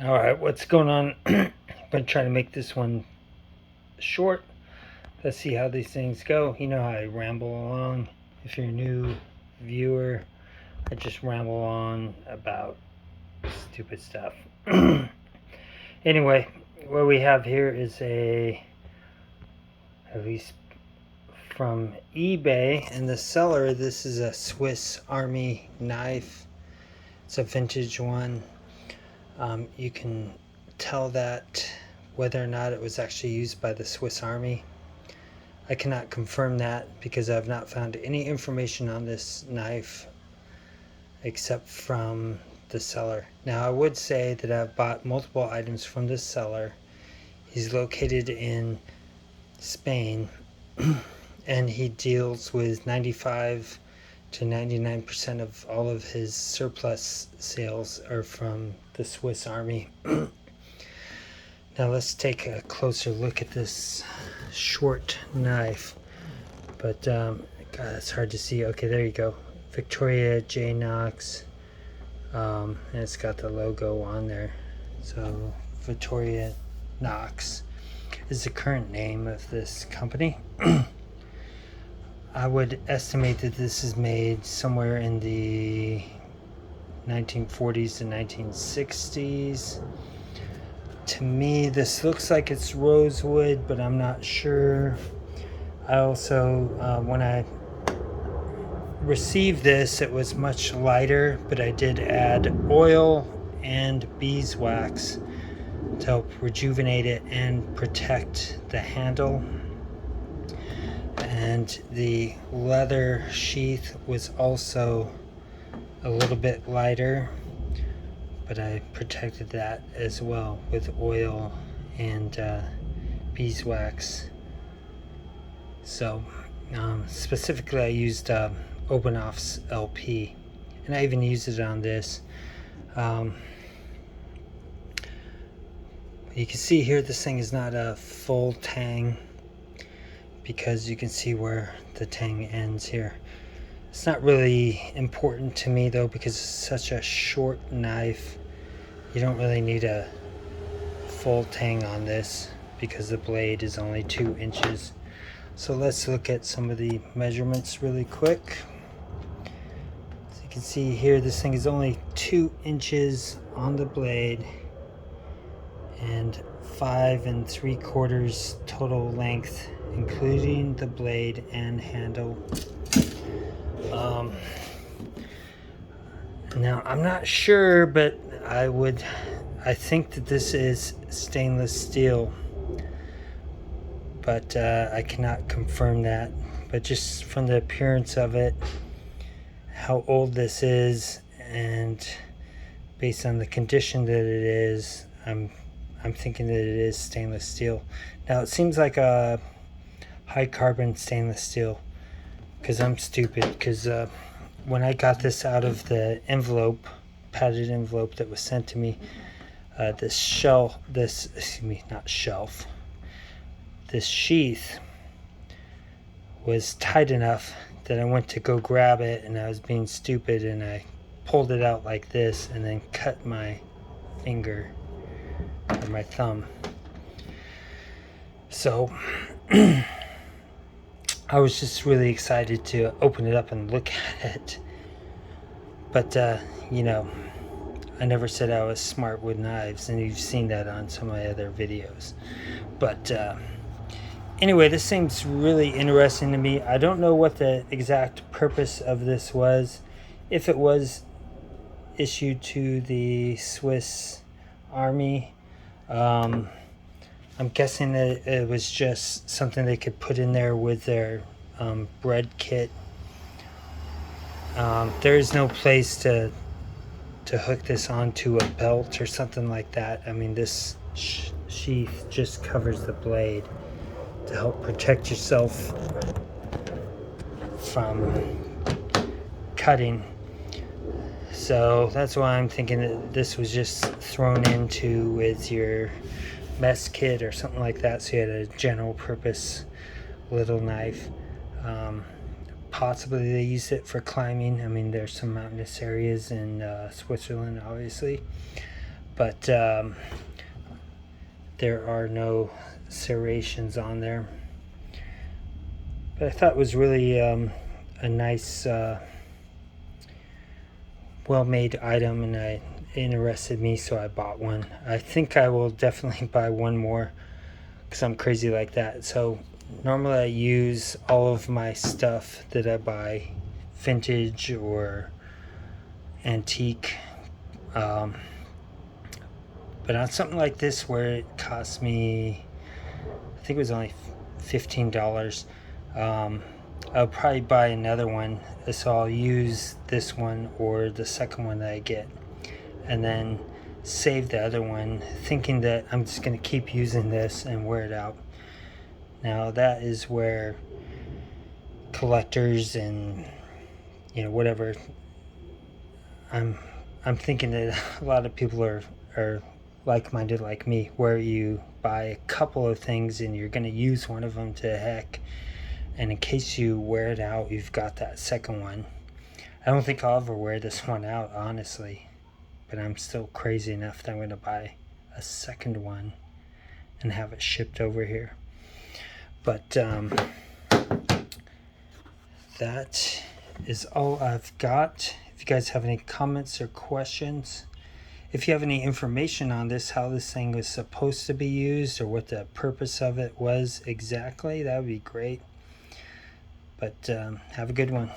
All right, what's going on? I'm gonna try to make this one short. Let's see how these things go. You know how I ramble along. If you're a new viewer, I just ramble on about stupid stuff. Anyway, what we have here is at least from eBay, and the seller, this is a Swiss Army knife. It's a vintage one. You can tell that whether or not it was actually used by the Swiss Army. I cannot confirm that because I've not found any information on this knife except from the seller. Now, I would say that I've bought multiple items from this seller. He's located in Spain and he deals with 95 to 99% of all of his surplus sales are from the Swiss Army. Now let's take a closer look at this short knife. But God, it's hard to see. Okay, there you go. Victoria JNOX. And it's got the logo on there. So Victoria JNOX is the current name of this company. I would estimate that this is made somewhere in the 1940s to 1960s. To me, this looks like it's rosewood, but I'm not sure. I also, when I received this, it was much lighter, but I did add oil and beeswax to help rejuvenate it and protect the handle. And the leather sheath was also a little bit lighter, but I protected that as well with oil and beeswax. So specifically I used Obanoff's LP, and I even used it on this. You can see here this thing is not a full tang because you can see where the tang ends here. It's not really important to me though because it's such a short knife. You don't really need a full tang on this because the blade is only 2 inches. So let's look at some of the measurements really quick. So you can see here this thing is only 2 inches on the blade and 5 3/4 total length, including the blade and handle. Now I'm not sure, but I think that this is stainless steel, but I cannot confirm that. But just from the appearance of it, how old this is, and based on the condition that it is, I'm thinking that it is stainless steel. Now it seems like a high carbon stainless steel because I'm stupid, because when I got this out of the envelope, padded envelope that was sent to me, this sheath was tight enough that I went to go grab it and I was being stupid and I pulled it out like this and then cut my finger or my thumb. So I was just really excited to open it up and look at it. But you know, I never said I was smart with knives, and you've seen that on some of my other videos. But anyway, this seems really interesting to me. I don't know what the exact purpose of this was. If it was issued to the Swiss Army, I'm guessing that it was just something they could put in there with their bread kit. There is no place to hook this onto a belt or something like that. I mean, this sheath just covers the blade to help protect yourself from cutting. So that's why I'm thinking that this was just thrown into with your mess kit or something like that, so you had a general purpose little knife. Possibly they used it for climbing. I mean, there's some mountainous areas in Switzerland, obviously, but there are no serrations on there. But I thought it was really a nice, well-made item, and it interested me, so I bought one. I think I will definitely buy one more because I'm crazy like that. So normally I use all of my stuff that I buy vintage or antique, but on something like this where it cost me, I think it was only $15, I'll probably buy another one. So I'll use this one or the second one that I get, and then save the other one, thinking that I'm just going to keep using this and wear it out. Now that is where collectors and whatever, I'm thinking that a lot of people are like-minded like me, where you buy a couple of things and you're going to use one of them to heck, and in case you wear it out, you've got that second one. I don't think I'll ever wear this one out, honestly, but I'm still crazy enough that I'm going to buy a second one and have it shipped over here. But that is all I've got. If you guys have any comments or questions, if you have any information on this, how this thing was supposed to be used or what the purpose of it was exactly, that would be great. But have a good one.